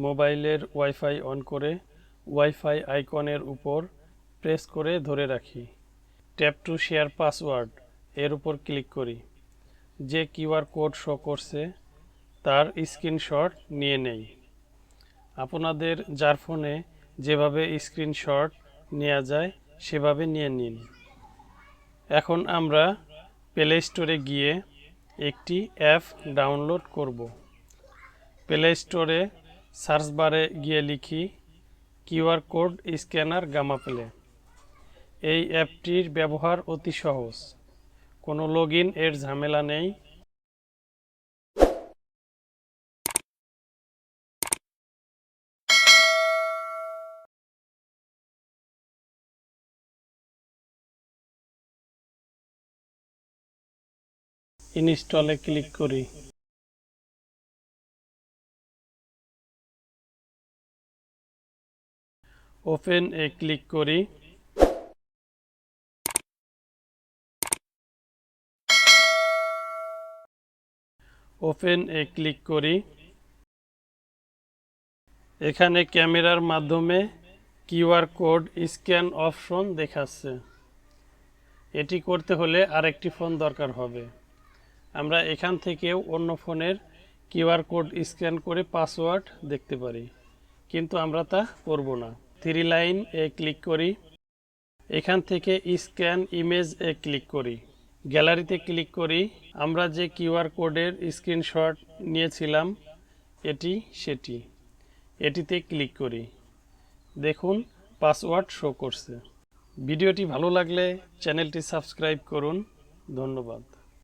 মোবাইলের wifi on করে wifi আইকনের উপর প্রেস করে ধরে রাখি। ট্যাপ টু শেয়ার পাসওয়ার্ড এর উপর ক্লিক করি। যে কিউআর কোড শো করছে তার স্ক্রিনশট নিয়ে নেই। আপনাদের যার ফোনে যেভাবে স্ক্রিনশট নেওয়া যায় সেভাবে নিয়ে নিন। এখন আমরা প্লে স্টোরে গিয়ে একটি অ্যাপ ডাউনলোড করব। প্লে স্টোরে সার্চ বারে গিয়ে লিখি QR code scanner gamma play. এই অ্যাপটির ব্যবহার অতি সহজ, কোনো লগইন এর ঝামেলা নেই। ইনস্টলে ক্লিক করি। ওপেন এ ক্লিক করি। ওপেন এ ক্লিক করি। এখানে ক্যামেরার মাধ্যমে কিউআর কোড স্ক্যান অপশন দেখাচ্ছে। এটি করতে হলে আরেকটি ফোন দরকার হবে। আমরা এখান থেকেও অন্য ফোনের কিউআর কোড স্ক্যান করে পাসওয়ার্ড দেখতে পারি, কিন্তু আমরা তা করব না। থ্রি লাইন এ ক্লিক করি। এখান থেকে স্ক্যান ইমেজ এ ক্লিক করি। গ্যালারিতে ক্লিক করি। আমরা যে কিউআর কোডের স্ক্রিনশট নিয়েছিলাম সেটি এটিতে ক্লিক করি। দেখুন পাসওয়ার্ড শো করছে। ভিডিওটি ভালো লাগলে চ্যানেলটি সাবস্ক্রাইব করুন। ধন্যবাদ।